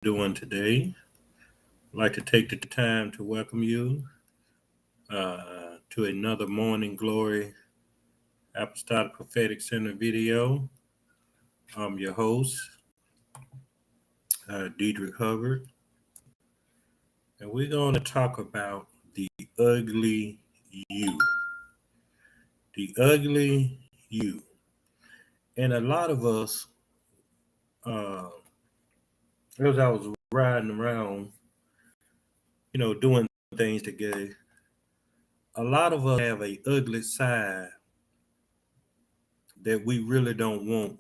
doing today. I'd like to take the time to welcome you to another Morning Glory Apostolic Prophetic Center video. I'm your host, Diedrich Hubbard, and we're going to talk about the ugly you. The ugly you. And a lot of us, uh, as I was riding around, doing things together, a lot of us have a ugly side that we really don't want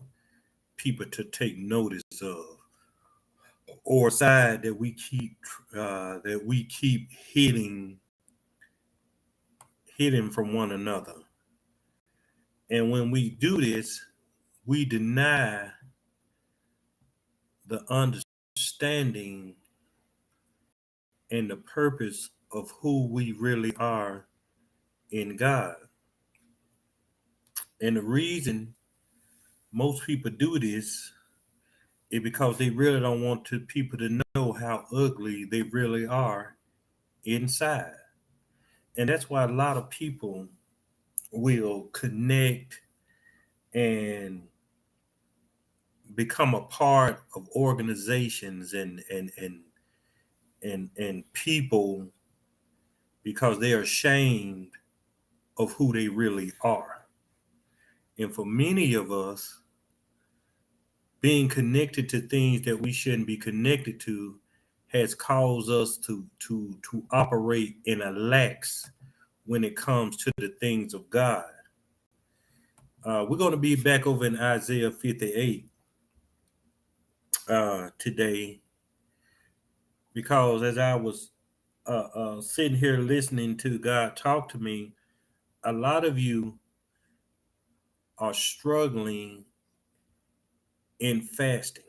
people to take notice of, or a side that we keep hitting from one another. And when we do this, we deny the understanding and the purpose of who we really are in God. And the reason most people do this is because they really don't want people to know how ugly they really are inside. And that's why a lot of people will connect and become a part of organizations and people because they are ashamed of who they really are. And for many of us, being connected to things that we shouldn't be connected to has caused us to operate in a lax when it comes to the things of God. We're going to be back over in Isaiah 58 today, because as I was sitting here listening to God talk to me, a lot of you are struggling in fasting.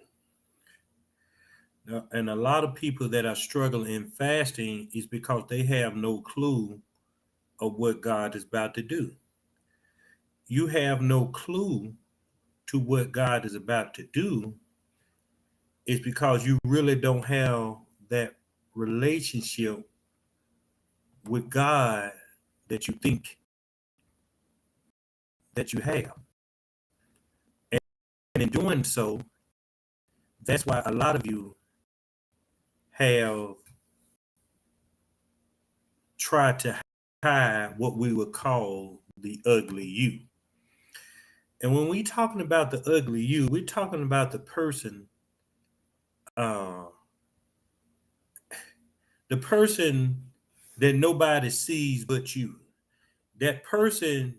And a lot of people that are struggling in fasting is because they have no clue of what God is about to do. You have no clue to what God is about to do is because you really don't have that relationship with God that you think that you have. And in doing so, that's why a lot of you have tried to hide what we would call the ugly you. And when we're talking about the ugly you, we're talking about uh, the person that nobody sees but you. That person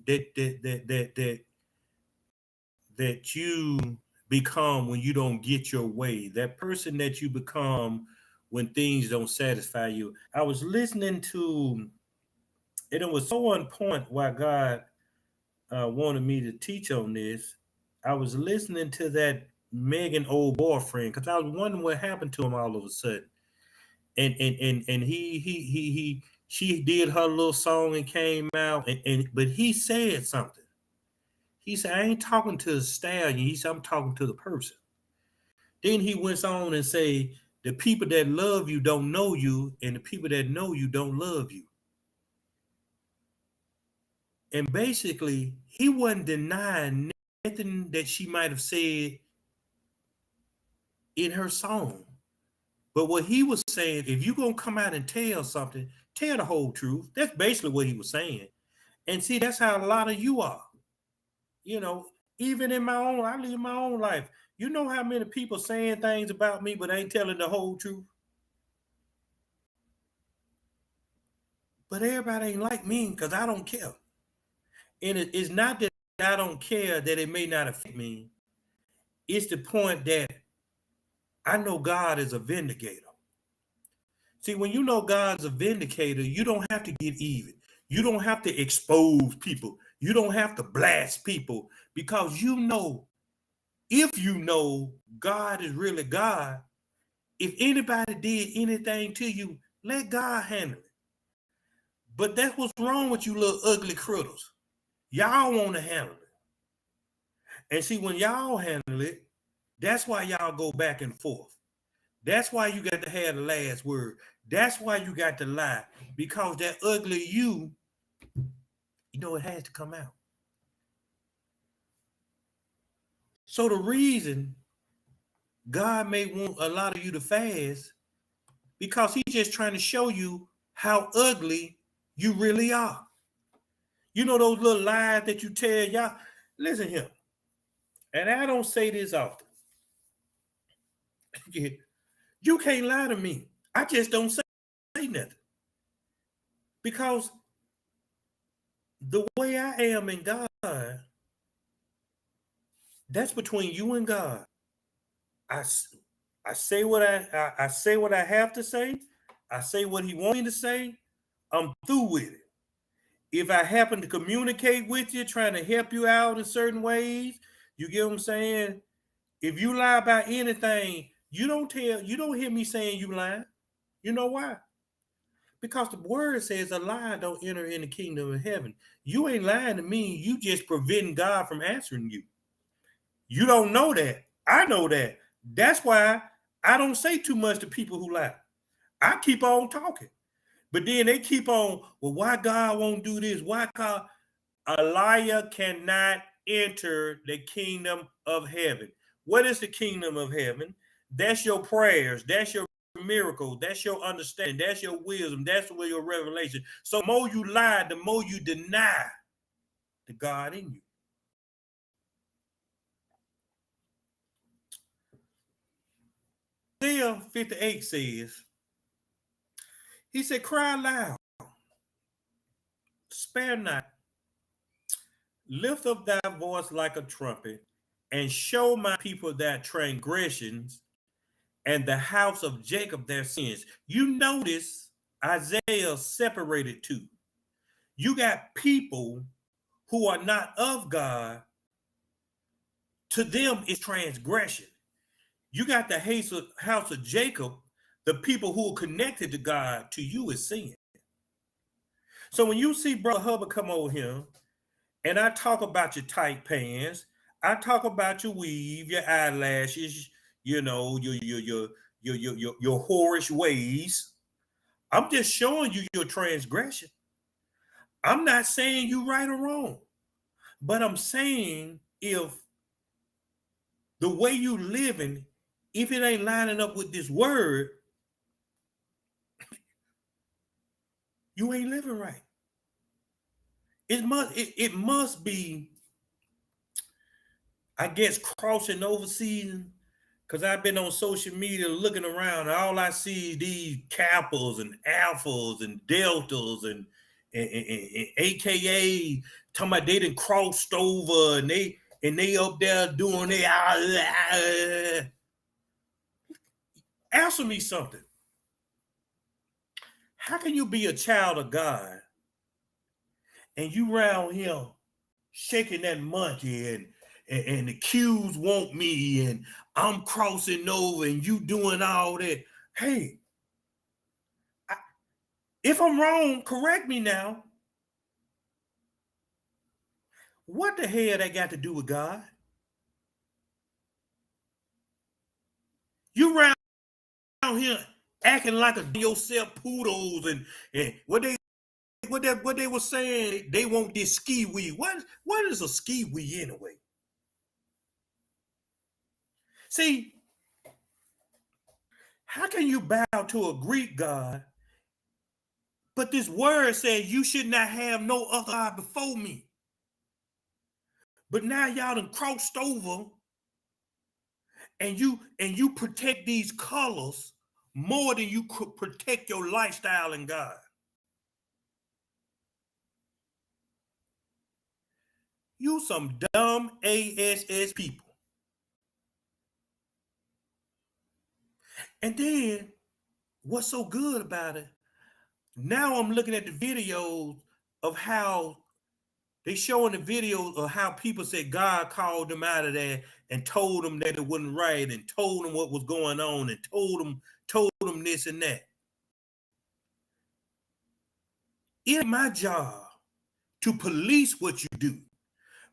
that you become when you don't get your way. That person that you become when things don't satisfy you. I was listening to, and it was so on point why God wanted me to teach on this. I was listening to that Megan old boyfriend because I was wondering what happened to him all of a sudden. And he she did her little song and came out and but he said something. He said, I ain't talking to the stallion. He said, I'm talking to the person. Then he went on and say, the people that love you don't know you, and the people that know you don't love you. And basically, he wasn't denying nothing that she might have said in her song. But what he was saying, if you're going to come out and tell something, tell the whole truth. That's basically what he was saying. And see, that's how a lot of you are. You know, even in I live my own life. You know how many people saying things about me, but ain't telling the whole truth? But everybody ain't like me because I don't care. And it's not that I don't care that it may not affect me. It's the point that I know God is a vindicator. See, when you know God's a vindicator, you don't have to get even. You don't have to expose people. You don't have to blast people because you know, if you know God is really God, if anybody did anything to you, let God handle it. But that's what's wrong with you little ugly critters. Y'all want to handle it. And see, when y'all handle it, that's why y'all go back and forth. That's why you got to have the last word. That's why you got to lie. Because that ugly you know, it has to come out. So the reason God may want a lot of you to fast, because he's just trying to show you how ugly you really are. You know those little lies that you tell y'all? Listen here. And I don't say this often. You can't lie to me. I just don't say nothing. Because the way I am in God, that's between you and God. I, I say what I say what I have to say. I say what he wants me to say. I'm through with it. If I happen to communicate with you, trying to help you out in certain ways, you get what I'm saying? If you lie about anything, you don't hear me saying you lying. You know why? Because the word says a lie don't enter in the kingdom of heaven. You ain't lying to me. You just preventing God from answering you. You don't know that. I know that. That's why I don't say too much to people who lie. I keep on talking. But then they keep on, well, why God won't do this? Why God? A liar cannot enter the kingdom of heaven. What is the kingdom of heaven? That's your prayers. That's your miracle. That's your understanding. That's your wisdom. That's where your revelation. So the more you lie, the more you deny the God in you. Isaiah 58 says, he said, cry loud, spare not, lift up thy voice like a trumpet, and show my people their transgressions and the house of Jacob their sins. You notice Isaiah separated two. You got people who are not of God, to them is transgression. You got the house of Jacob, the people who are connected to God, to you is sin. So when you see Brother Hubbard come over here, and I talk about your tight pants, I talk about your weave, your eyelashes, you know, your whorish ways. I'm just showing you your transgression. I'm not saying you right or wrong, but I'm saying if the way you living, if it ain't lining up with this word, you ain't living right. It must be, I guess, crossing over season. Because I've been on social media looking around, and all I see is these Kappas and Alphas and Deltas and AKA talking about they done crossed over and they up there doing their answer me something. How can you be a child of God and you round here shaking that monkey and the cues want me and I'm crossing over and you doing all that? Hey, if I'm wrong, correct me now. What the hell that got to do with God? You round here acting like a yourself poodles and what they were saying, they want this ski wee. What is a ski wee anyway? See, how can you bow to a Greek God, but this word says you should not have no other God before me? But now y'all done crossed over and you protect these colors more than you could protect your lifestyle in God. You some dumb ass people. And then what's so good about it? Now I'm looking at the videos of how they showing the videos of how people said God called them out of there and told them that it wasn't right and told them what was going on and told them this and that. It's my job to police what you do.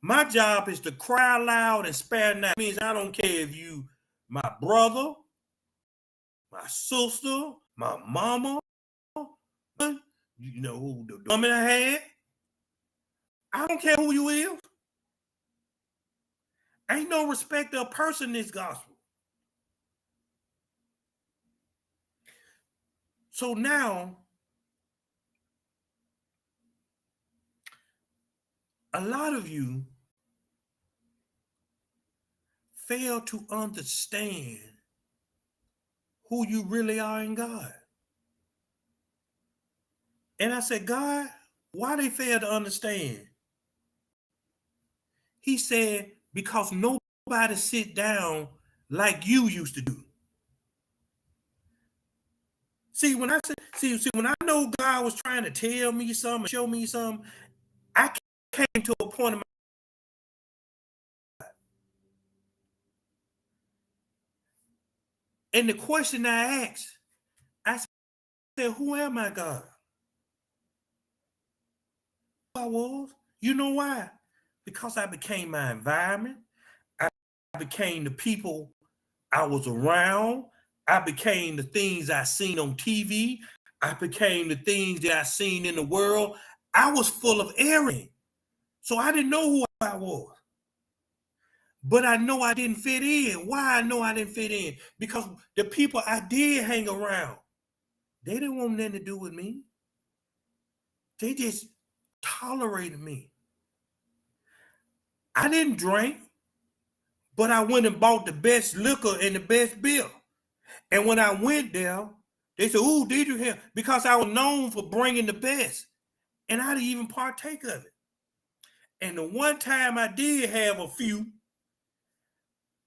My job is to cry loud and spare not. It means I don't care if you my brother, my sister, my mama, the woman I had. I don't care who you is. Ain't no respect of person in this gospel. So now, a lot of you fail to understand who you really are in God. And I said, God, why they fail to understand? He said, because nobody sit down like you used to do. See, when I know God was trying to tell me something, show me something, I came to a point in my life. And the question I asked, I said, who am I, God? I was. You know why? Because I became my environment. I became the people I was around. I became the things I seen on TV. I became the things that I seen in the world. I was full of error. So I didn't know who I was. But I know I didn't fit in. Why I know I didn't fit in? Because the people I did hang around, they didn't want nothing to do with me. They just tolerated me. I didn't drink, but I went and bought the best liquor and the best beer. And when I went there, they said, "Ooh, did you hear?" Because I was known for bringing the best. And I didn't even partake of it. And the one time I did have a few,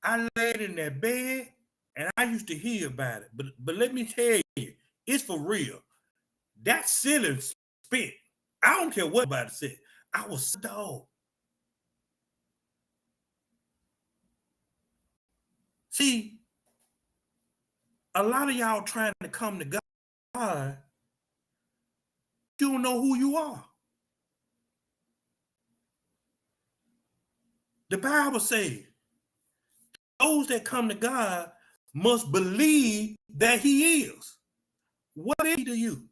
I laid in that bed and I used to hear about it. But let me tell you, it's for real. That ceiling spit. I don't care what anybody said. I was dog. See, a lot of y'all trying to come to God, you don't know who you are. The Bible says, those that come to God must believe that he is. What is he to you?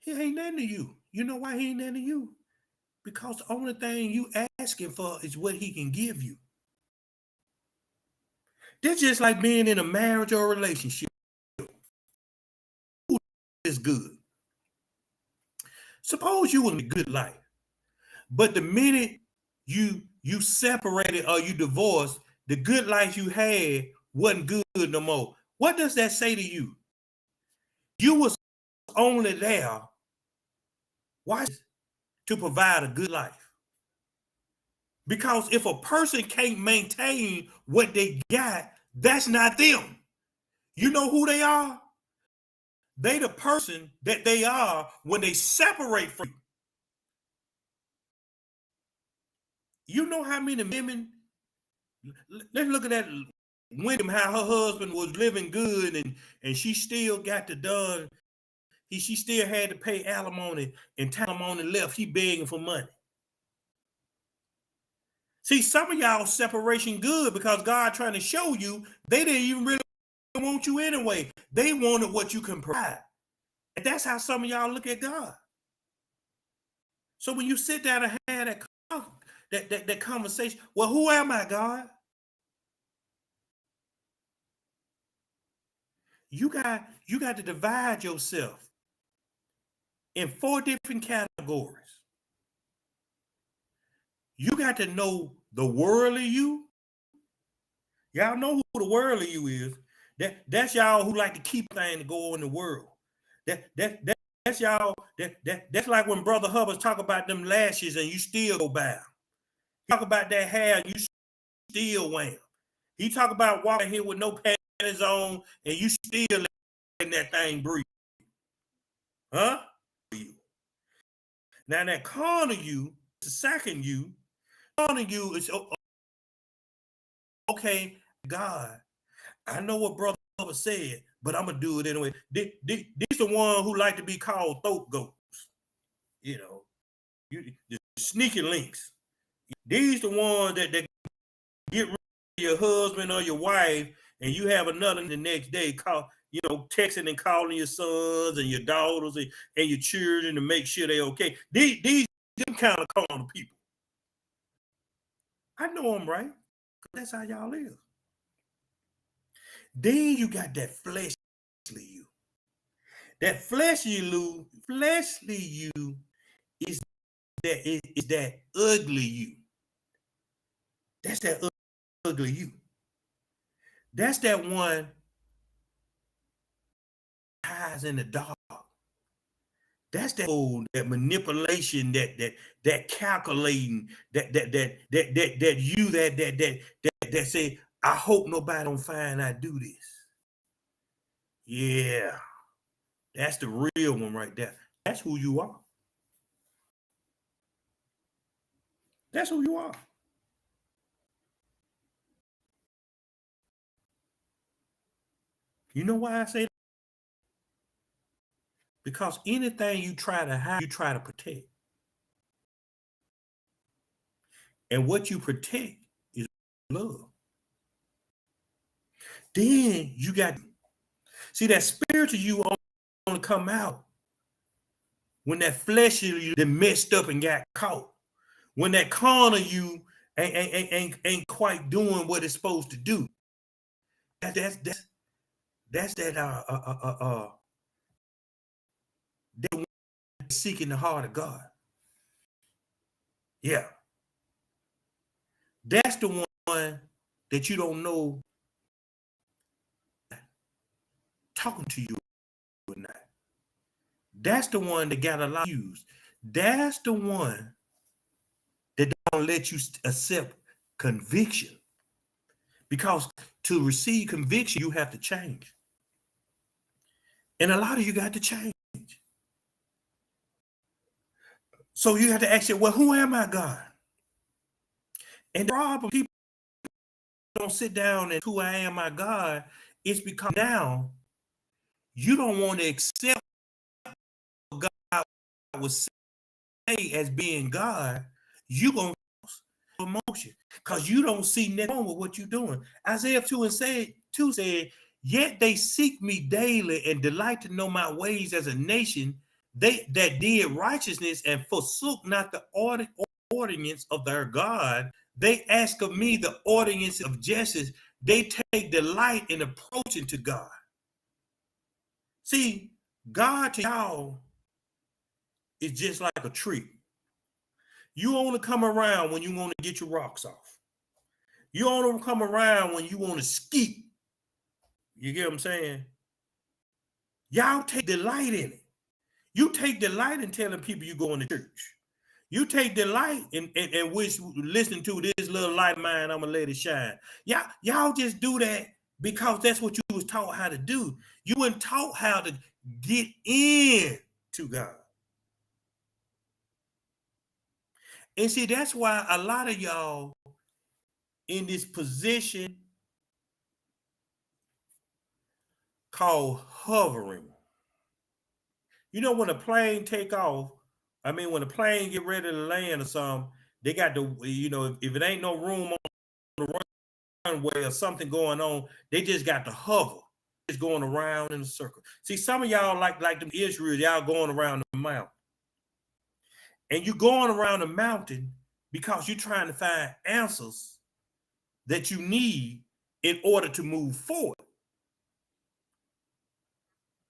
He ain't nothing to you. You know why he ain't nothing to you? Because the only thing you asking for is what he can give you. This just like being in a marriage or a relationship. Who is good? Suppose you was in a good life, but the minute you separated or you divorced, the good life you had wasn't good no more. What does that say to you? You was only there, why? To provide a good life. Because if a person can't maintain what they got, that's not them. You know who they are? They the person that they are when they separate from you. You know how many women, let's look at that women, how her husband was living good and she still got the done. She still had to pay alimony and time alimony left. He begging for money. See, some of y'all separation good because God trying to show you they didn't even really want you anyway. They wanted what you can provide. And that's how some of y'all look at God. So when you sit down and have that conversation, well, who am I, God? You got to divide yourself in 4 different categories. You got to know the worldly you. Y'all know who the worldly you is. That's y'all who like to keep things to go in the world. That's y'all. That's like when Brother Hubbard talk about them lashes and you still go by. Talk about that hair, you still wear them. He talk about walking here with no panties on and you still letting that thing breathe. Huh? Now that corner you, the second you, corner you is okay, God. I know what Brother Hubbard said, but I'm gonna do it anyway. These the one who like to be called throat goats. You know, the sneaky links. These the ones that get rid of your husband or your wife and you have another the next day, texting and calling your sons and your daughters and your children to make sure they're okay. These them kind of calm people. I know them, right? That's how y'all live. Then you got that fleshly you. That fleshly you is that ugly you. That's that ugly you. That's that one hides in the dark. That's that manipulation, that calculating, that you that say, I hope nobody don't find I do this. Yeah, that's the real one right there. That's who you are. That's who you are. You know why I say that? Because anything you try to hide, you try to protect. And what you protect is love. Then you got, see, that spiritual you only come out when that flesh you that messed up and got caught. When that carnal you ain't quite doing what it's supposed to do. That's that they seeking the heart of God. Yeah. That's the one that you don't know talking to you or not. That's the one that got a lot of views. That's the one that don't let you accept conviction. Because to receive conviction, you have to change. And a lot of you got to change. So you have to ask yourself, well, who am I, God? And the problem, people don't sit down and who I am, my God, it's because now you don't want to accept what God would say as being God. You're going to emotion because you don't see nothing wrong with what you're doing. Isaiah 2 said, yet they seek me daily and delight to know my ways as a nation. They that did righteousness and forsook not the ordinance of their God. They ask of me the ordinance of justice. They take delight in approaching to God. See, God to y'all is just like a tree. You only come around when you want to get your rocks off. You only come around when you want to skeet. You get what I'm saying? Y'all take delight in it. You take delight in telling people you going to church. You take delight in which listening to this little light of mine, I'm gonna let it shine. Y'all just do that because that's what you was taught how to do. You weren't taught how to get in to God. And see, that's why a lot of y'all in this position called hovering. You know, when a plane take off, I mean, when a plane get ready to land or something, they got to, if it ain't no room on the runway or something going on, they just got to hover. It's going around in a circle. See, some of y'all like them Israel, y'all going around the mountain. And you're going around the mountain because you're trying to find answers that you need in order to move forward.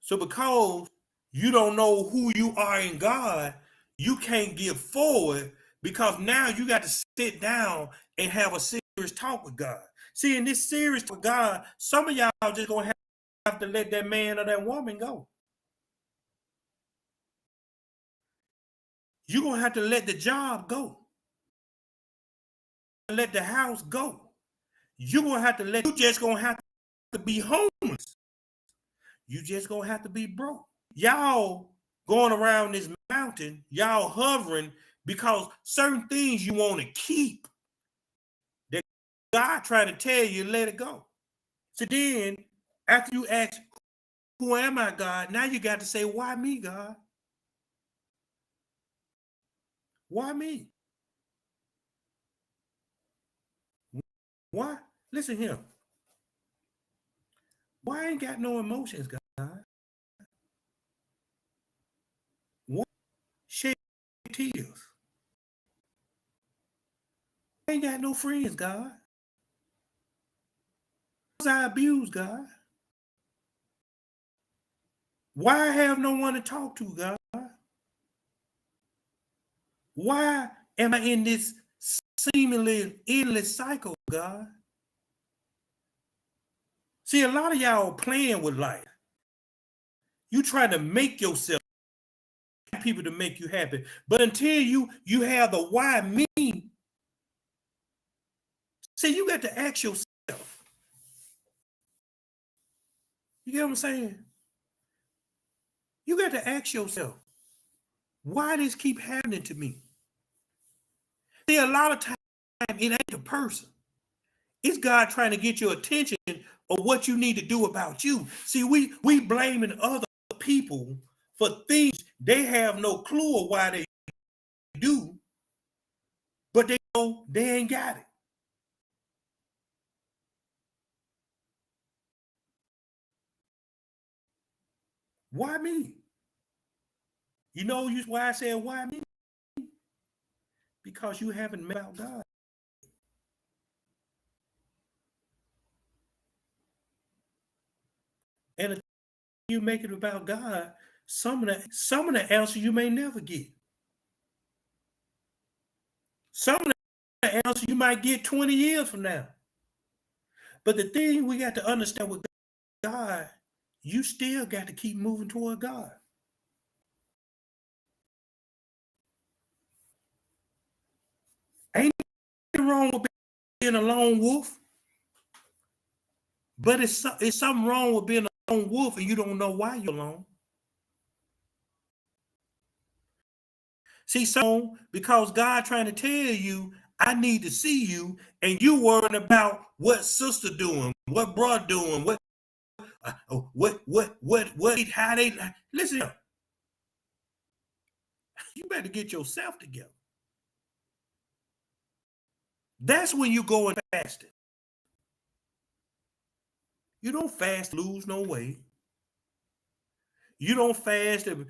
So because you don't know who you are in God, you can't get forward because now you got to sit down and have a serious talk with God. See, in this serious with God, some of y'all just gonna have to let that man or that woman go. You're gonna have to let the job go. Let the house go. You're gonna have to you just gonna have to be homeless. You just gonna have to be broke. Y'all going around this mountain, y'all hovering because certain things you want to keep that God trying to tell you, let it go. So then, after you ask, who am I, God? Now you got to say, why me, God? Why me? Why? Listen here. Why I ain't got no emotions, God? Why shed tears? I ain't got no friends, God. Was I abused, God? Why I have no one to talk to, God? Why am I in this seemingly endless cycle, God? See, a lot of y'all playing with life. You try to make yourself people to make you happy. But until you have the why me, see, you got to ask yourself. You get what I'm saying? You got to ask yourself, why this keep happening to me? See, a lot of times it ain't the person. It's God trying to get your attention of what you need to do about you. See, we blaming other people for things they have no clue of why they do, but they know they ain't got it. Why me? You know why I said why me? Because you haven't met about God. And if you make it about God, some of the answers you may never get. Some of the answers you might get 20 years from now. But the thing we got to understand with God, you still got to keep moving toward God. Ain't nothing wrong with being a lone wolf, but it's something wrong with being a lone wolf and you don't know why you're alone. See, because God trying to tell you, I need to see you, and you worrying about what sister doing, what brother doing, how they listen. You better get yourself together. That's when you go and fast it. You don't fast to lose no weight. You don't fast to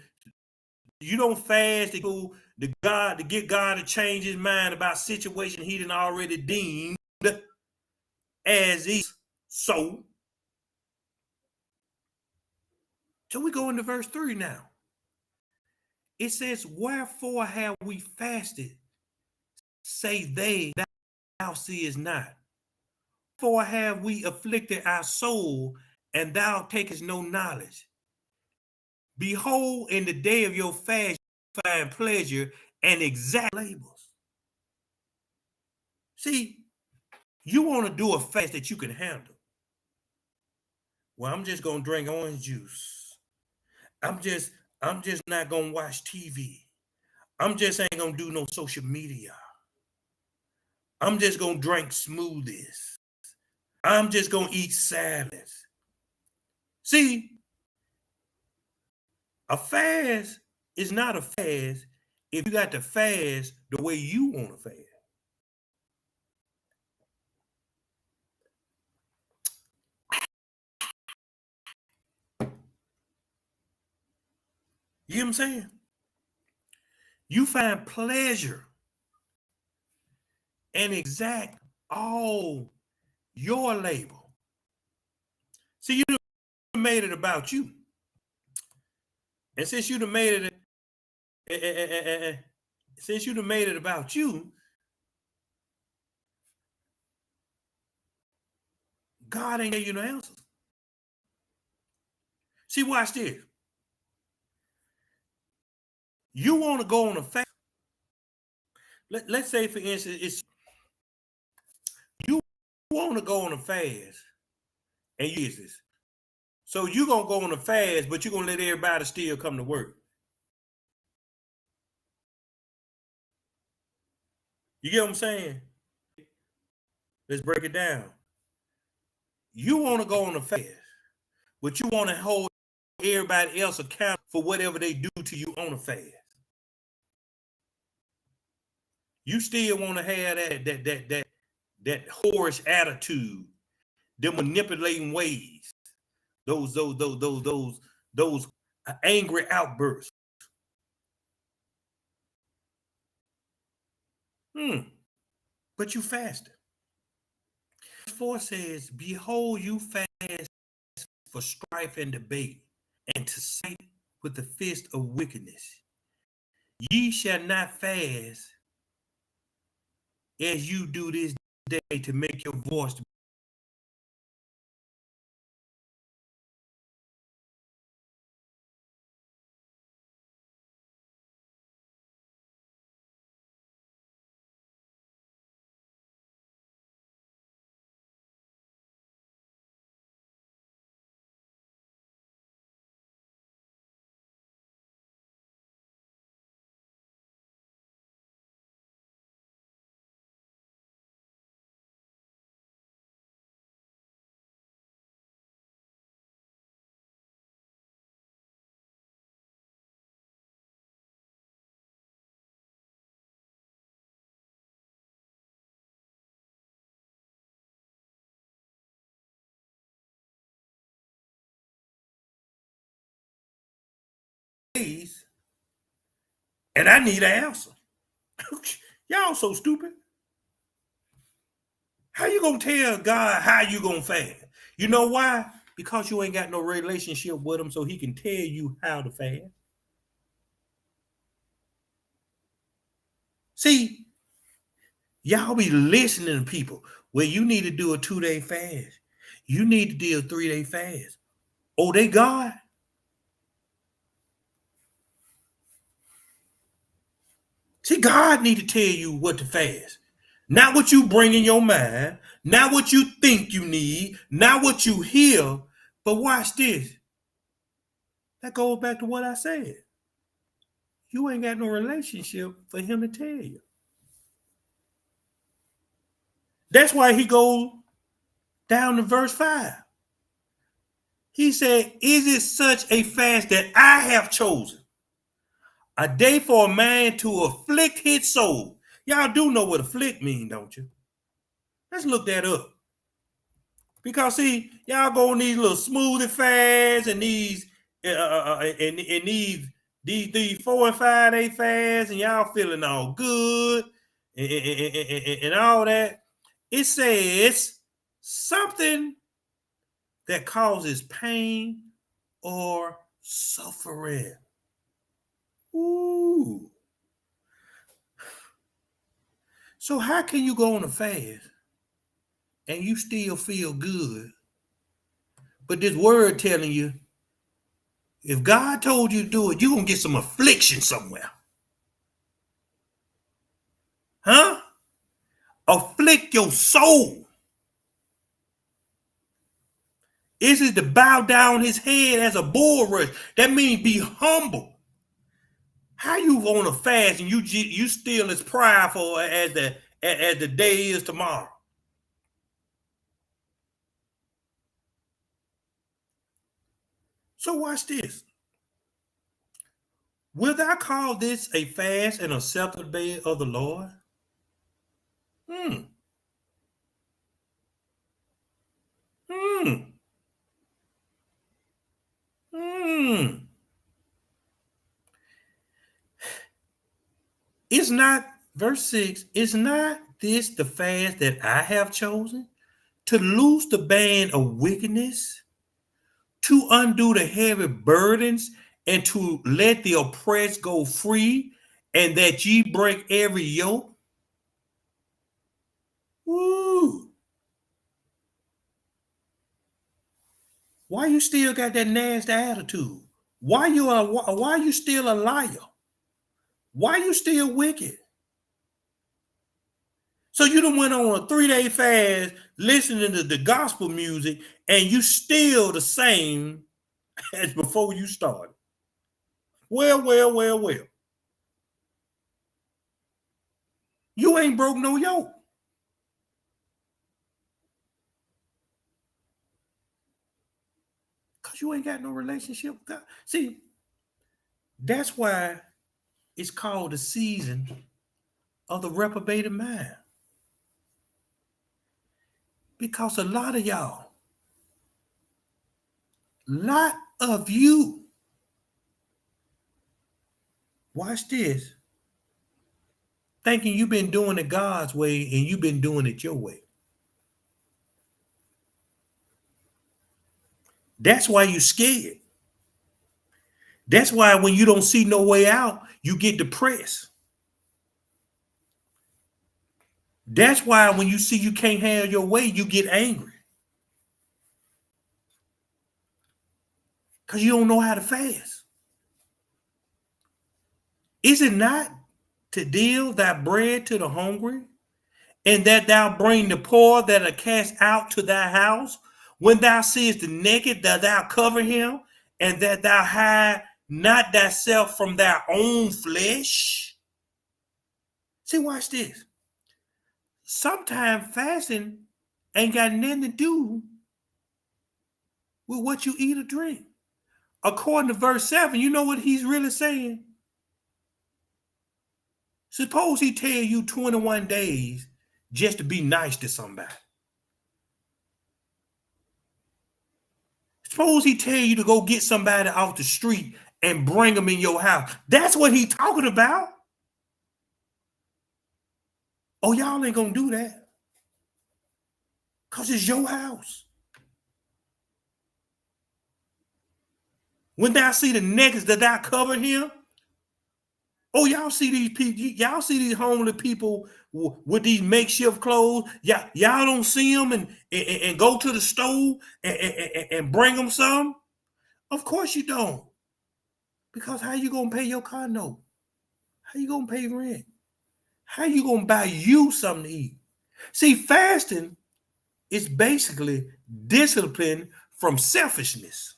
get God to change his mind about situation he done already deemed as is so. So we go into verse 3 now. It says, wherefore have we fasted? Say they, thou seest not. For have we afflicted our soul, and thou takest no knowledge. Behold, in the day of your fast, you find pleasure and exact labors. See, you want to do a fast that you can handle. Well, I'm just gonna drink orange juice. I'm just not gonna watch TV. I'm just ain't gonna do no social media. I'm just gonna drink smoothies. I'm just gonna eat salads. See, a fast is not a fast if you got to fast the way you want to fast. You know what I'm saying? You find pleasure and exact all your labor. See, you made it about you. And since you made it about you, God ain't gave you no answers. See, watch this. You want to go on a fast. Let's say, for instance, it's you want to go on a fast, and you use this. So you're gonna go on a fast, but you're gonna let everybody still come to work. You get what I'm saying? Let's break it down. You want to go on a fast, but you want to hold everybody else accountable for whatever they do to you on a fast. You still want to have that whorish attitude, the manipulating ways. those angry outbursts. But you fasted. 4 says, behold, you fast for strife and debate, and to sight with the fist of wickedness. Ye shall not fast as you do this day to make your voice praise, and I need an answer. Y'all so stupid. How you gonna tell God how you gonna fast? You know why? Because you ain't got no relationship with him, so he can tell you how to fast. See, y'all be listening to people. Well, you need to do a 2-day fast. You need to do a 3-day fast. Oh, they God. See, God need to tell you what to fast. Not what you bring in your mind, not what you think you need, not what you hear. But watch this. That goes back to what I said. You ain't got no relationship for him to tell you. That's why he goes down to verse 5. He said, is it such a fast that I have chosen? A day for a man to afflict his soul. Y'all do know what afflict mean, don't you? Let's look that up. Because see, y'all go on these little smoothie fasts and these and these 4 and 5-day fasts, and y'all feeling all good and all that. It says something that causes pain or suffering. Ooh. So how can you go on a fast and you still feel good, but this word telling you, if God told you to do it, you're going to get some affliction somewhere. Huh? Afflict your soul. Is it to bow down his head as a bulrush? That means be humble. How you on a fast and you still as prideful as the day is tomorrow? So watch this. Will thou call this a fast and acceptable day of the Lord? Hmm. Hmm. Hmm. It's not, verse 6, is not this the fast that I have chosen? To loose the band of wickedness, to undo the heavy burdens, and to let the oppressed go free, and that ye break every yoke? Woo! Why you still got that nasty attitude? Why you still a liar? Why you still wicked? So you done went on a 3-day fast listening to the gospel music and you still the same as before you started. Well. You ain't broke no yoke. Because you ain't got no relationship with God. See, that's why it's called the season of the reprobated mind. Because a lot of y'all Lot of you, watch this, thinking you've been doing it God's way and you've been doing it your way. That's why you scared. That's why when you don't see no way out, you get depressed. That's why when you see you can't have your way, you get angry. Because you don't know how to fast. Is it not to deal thy bread to the hungry, and that thou bring the poor that are cast out to thy house? When thou seest the naked, that thou cover him, and that thou hide not thyself from thy own flesh? See, watch this. Sometimes fasting ain't got nothing to do with what you eat or drink. According to verse 7, you know what he's really saying? Suppose he tell you 21 days just to be nice to somebody. Suppose he tell you to go get somebody off the street and bring them in your house. That's what he talking about. Oh, y'all ain't gonna do that. Because it's your house. When thou see the naked, that thou cover him. Oh, y'all see these people, y'all see these homeless people with these makeshift clothes. Y'all don't see them and go to the store and bring them some? Of course you don't. Because how you gonna pay your car note? How you gonna pay rent? How you gonna buy you something to eat? See, fasting is basically discipline from selfishness.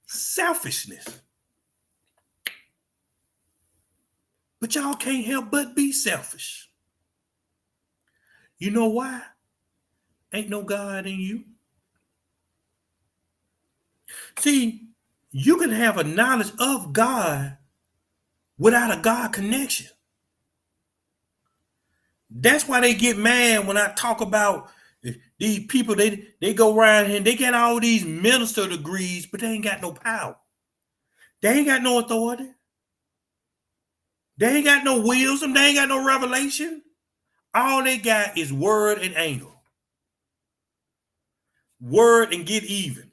Selfishness. But y'all can't help but be selfish. You know why? Ain't no God in you. See, you can have a knowledge of God without a God connection. That's why they get mad when I talk about these people. They go around here and they get all these minister degrees, but they ain't got no power. They ain't got no authority. They ain't got no wisdom. They ain't got no revelation. All they got is word and anger. Word and get even.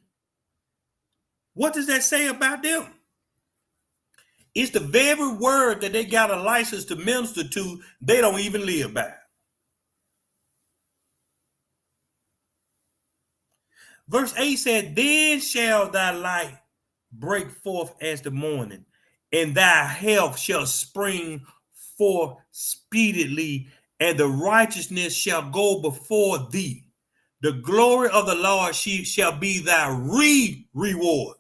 What does that say about them? It's the very word that they got a license to minister to, they don't even live by. Verse 8 said, then shall thy light break forth as the morning, and thy health shall spring forth speedily, and the righteousness shall go before thee. The glory of the Lord shall be thy reward.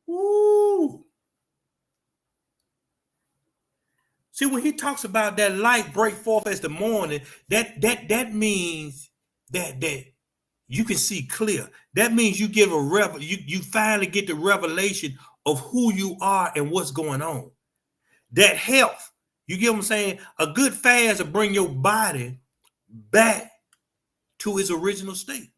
Woo. See, when he talks about that light break forth as the morning, that means that you can see clear. That means you give you finally get the revelation of who you are and what's going on. That health, you get what I'm saying? A good fast will bring your body back to its original state.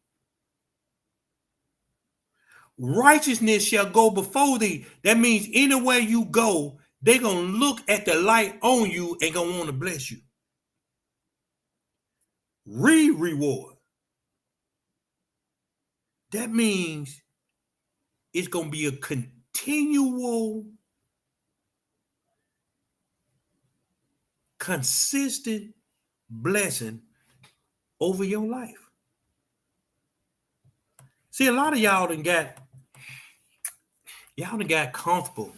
Righteousness shall go before thee. That means anywhere you go, they're going to look at the light on you and going to want to bless you. Reward. That means it's going to be a continual, consistent blessing over your life. See, a lot of y'all done got comfortable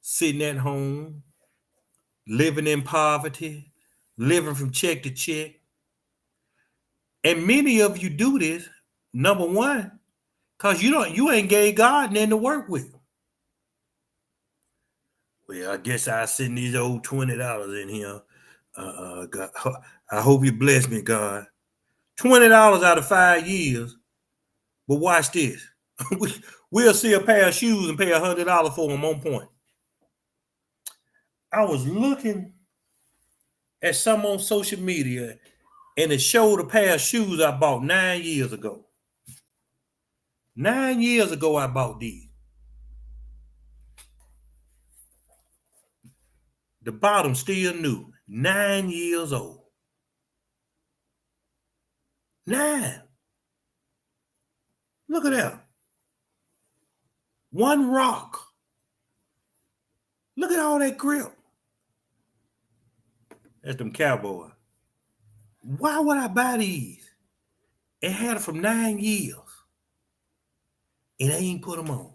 sitting at home, living in poverty, living from check to check. And many of you do this, number one, because you ain't gave God nothing to work with. Well, I guess I send these old $20 in here. God, I hope you bless me, God. $20 out of 5 years. But watch this. We'll see a pair of shoes and pay $100 for them on point. I was looking at some on social media and it showed a pair of shoes I bought 9 years ago. 9 years ago, I bought these. The bottom still new. 9 years old. 9. Look at that. One rock. Look at all that grip. That's them Cowboys. Why would I buy these? And had it from 9 years. And I ain't put them on.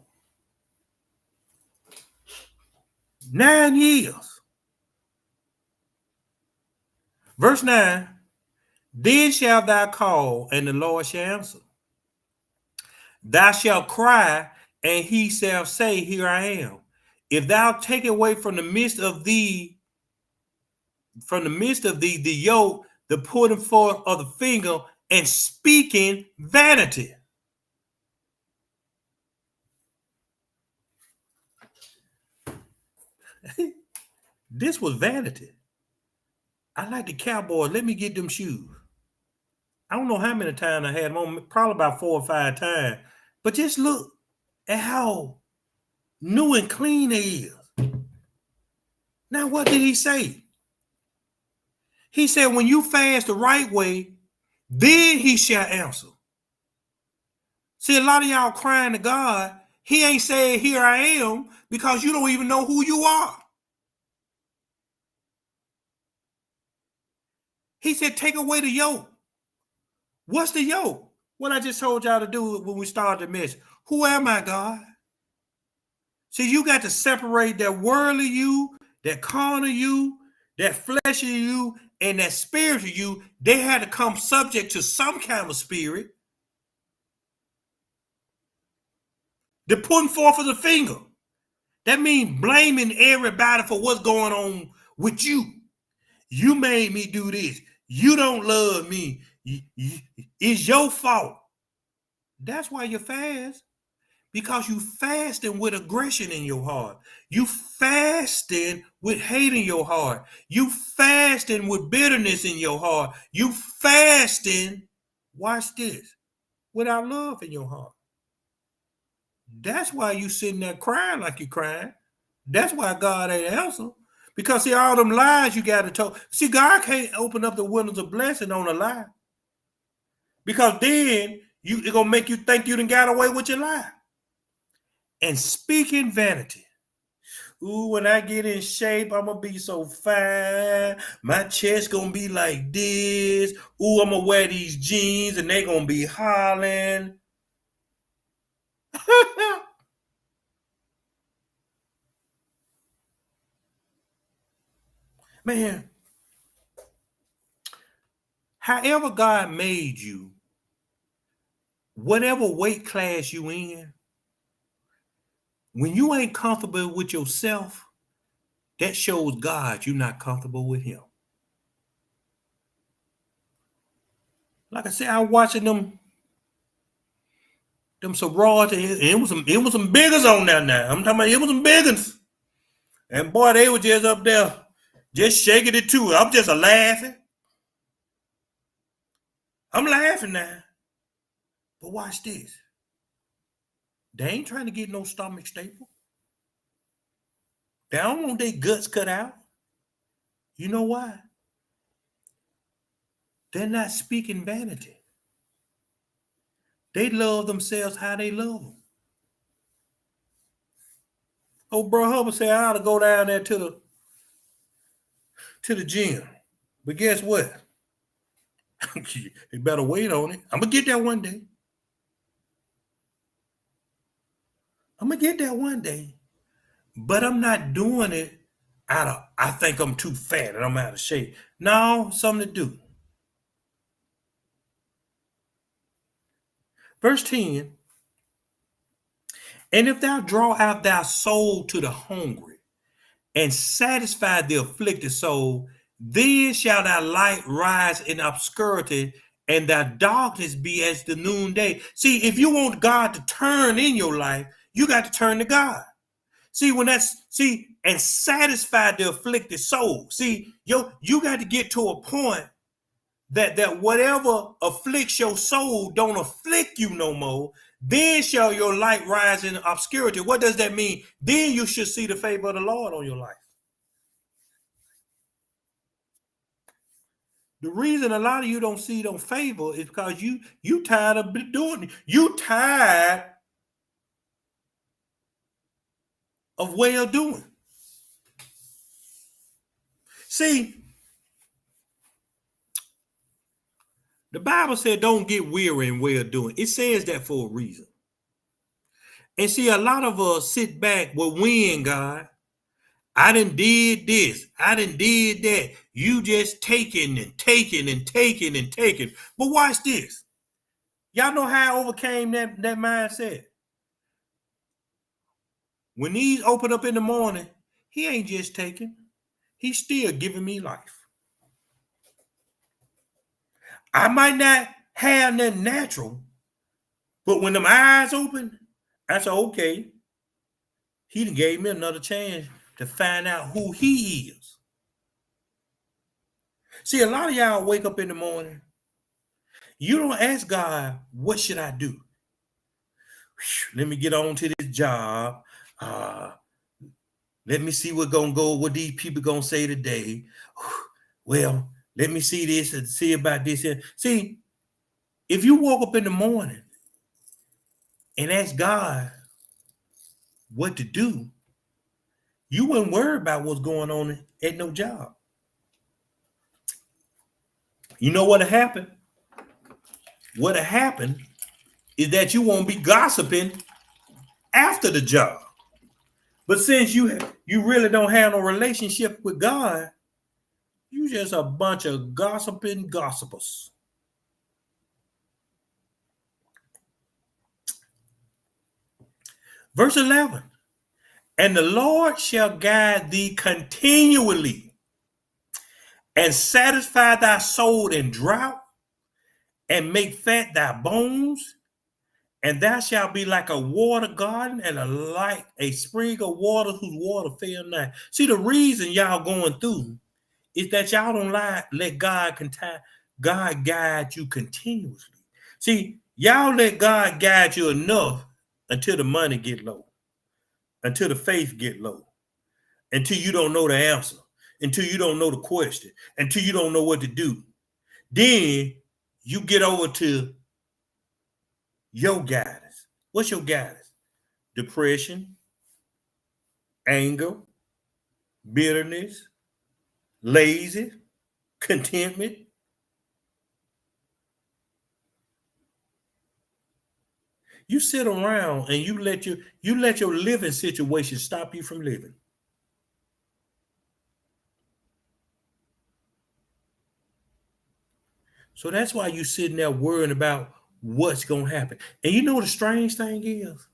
9 years. Verse 9. Then shalt thou call, and the Lord shall answer. Thou shalt cry, and he shall say, Here I am. If thou take away from the midst of thee the yoke, the putting forth of the finger, and speaking vanity. This was vanity. I like the Cowboys. Let me get them shoes. I don't know how many times I had them on, probably about 4 or 5 times. But just look at how new and clean they is. Now, what did he say? He said, when you fast the right way, then he shall answer. See, a lot of y'all crying to God. He ain't saying, here I am, because you don't even know who you are. He said, take away the yoke. What's the yoke? What I just told y'all to do when we started the message. Who am I, God? See, you got to separate that worldly you, that carnal you, that fleshy you, and that spiritual you. They had to come subject to some kind of spirit. The putting forth of the finger. That means blaming everybody for what's going on with you. You made me do this. You don't love me. It's your fault. That's why you fast. Because you fasting with aggression in your heart. You fasting with hate in your heart. You fasting with bitterness in your heart. You fasting, watch this, without love in your heart. That's why you sitting there crying like you crying. That's why God ain't answer. Because see, all them lies you got to talk. See, God can't open up the windows of blessing on a lie. Because then it's going to make you think you done got away with your lie. And speaking vanity. Ooh, when I get in shape, I'm going to be so fine. My chest going to be like this. Ooh, I'm going to wear these jeans and they going to be hollering. Man, however God made you, whatever weight class you in, when you ain't comfortable with yourself, that shows God you're not comfortable with him. Like I said, I was watching them sorority, and it was some biggers on there now. I'm talking about it was some biggers. And boy, they were just up there, just shaking it too. I'm just laughing. I'm laughing now. But watch this. They ain't trying to get no stomach staple. They don't want their guts cut out. You know why? They're not speaking vanity. They love themselves how they love them. Oh, bro, Hubbard said I ought to go down there to the gym. But guess what? You better wait on it. I'm going to get there one day. But I'm not doing it out of, I think I'm too fat and I'm out of shape. No, something to do. Verse 10. And if thou draw out thy soul to the hungry and satisfy the afflicted soul, then shall thy light rise in obscurity and thy darkness be as the noonday. See, if you want God to turn in your life, you got to turn to God. See, and satisfy the afflicted soul. See, you got to get to a point that whatever afflicts your soul don't afflict you no more. Then shall your light rise in obscurity. What does that mean? Then you should see the favor of the Lord on your life. The reason a lot of you don't see no favor is because you tired of doing it. You tired of way of doing. See, the Bible said don't get weary in way of doing. It says that for a reason. And see, a lot of us sit back, well, when, God? I done did this. I done did that. You just taking and taking and taking and taking. But watch this. Y'all know how I overcame that mindset? When these open up in the morning, he ain't just taking. He's still giving me life. I might not have nothing natural, but when them eyes open, I said, okay, he done gave me another chance to find out who he is. See, a lot of y'all wake up in the morning, you don't ask God, what should I do? Let me get on to this job. Let me see what these people gonna say today. Well, let me see this and see about this. See, if you woke up in the morning and ask God what to do, you wouldn't worry about what's going on at no job. You know what'll happen? What'll happen is that you won't be gossiping after the job. But since you really don't have no relationship with God, you just a bunch of gossiping gossipers. Verse 11, and the Lord shall guide thee continually and satisfy thy soul in drought and make fat thy bones, and thou shalt be like a water garden and a spring of water whose water fail not. See, the reason y'all going through is that y'all don't let God guide you continuously. See, y'all let God guide you enough until the money get low, until the faith get low, until you don't know the answer, until you don't know the question, until you don't know what to do. Then you get over to your guidance. What's your guidance? Depression, anger, bitterness, lazy, contentment. You sit around and you let your living situation stop you from living. So that's why you sitting there worrying about what's going to happen. And you know what the strange thing is?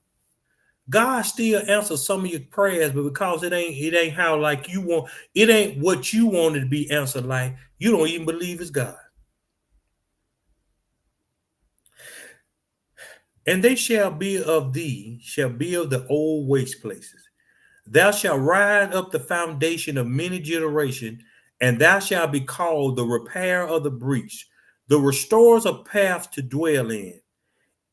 God still answers some of your prayers, but because it ain't how like you want, it ain't what you wanted to be answered like, you don't even believe it's God. And they shall be of the old waste places. Thou shalt ride up the foundation of many generations, and thou shalt be called the repairer of the breach, the restorers of paths to dwell in.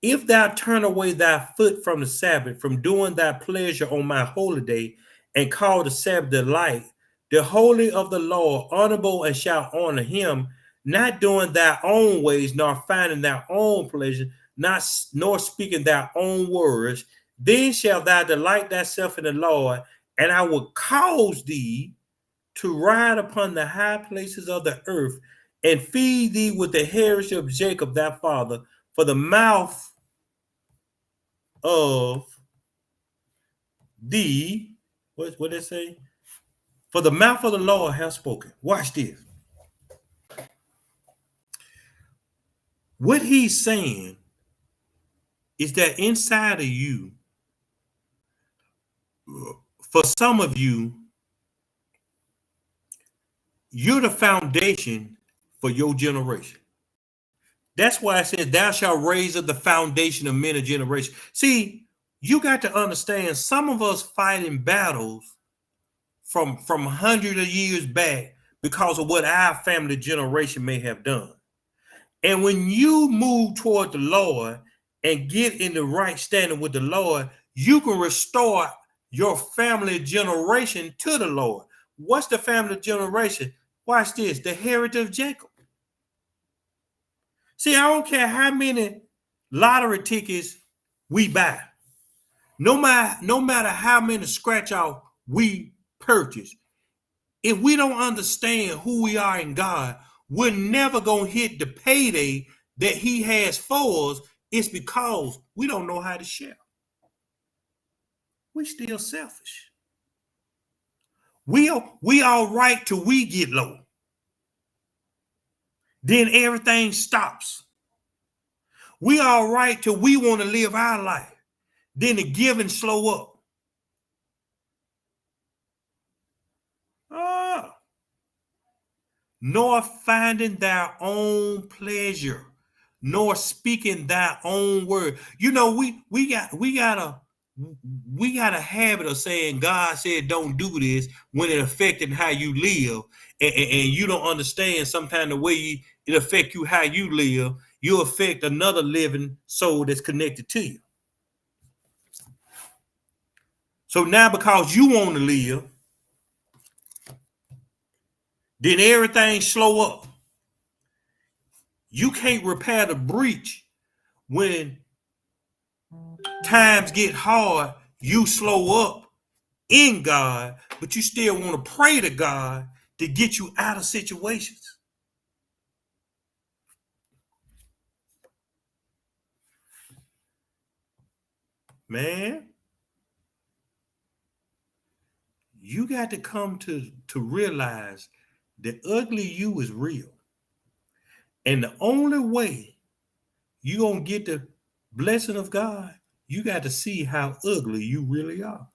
If thou turn away thy foot from the Sabbath, from doing thy pleasure on my holy day, and call the Sabbath delight, the holy of the Lord honorable, and shalt honor him, not doing thy own ways, nor finding thy own pleasure, nor speaking thy own words, then shalt thou delight thyself in the Lord, and I will cause thee to ride upon the high places of the earth, and feed thee with the heritage of Jacob thy father, for the mouth of thee, what did it say? For the mouth of the Lord has spoken. Watch this. What he's saying is that inside of you, for some of you, you're the foundation for your generation. That's why it says, thou shalt raise up the foundation of many generations. See, You got to understand, some of us fighting battles from hundreds of years back because of what our family generation may have done. And when you move toward the Lord and get in the right standing with the Lord, you can restore your family generation to the Lord. What's the family generation? Watch this, the heritage of Jacob. See, I don't care how many lottery tickets we buy, no matter how many scratch off we purchase, if we don't understand who we are in God, we're never going to hit the payday that He has for us. It's because we don't know how to share. We're still selfish. We all right till we get low. Then everything stops. We all right till we want to live our life. Then the giving slow up. Nor finding thy own pleasure, nor speaking thy own word. You know, we got a habit of saying God said don't do this when it affecting how you live, and you don't understand sometimes the way it affect you how you live, you affect another living soul that's connected to you. So now because you want to live, then everything slow up. You can't repair the breach when times get hard. You slow up in God, but you still want to pray to God to get you out of situations. Man, you got to come to realize the ugly you is real. And the only way you're going to get the blessing of God, you got to see how ugly you really are.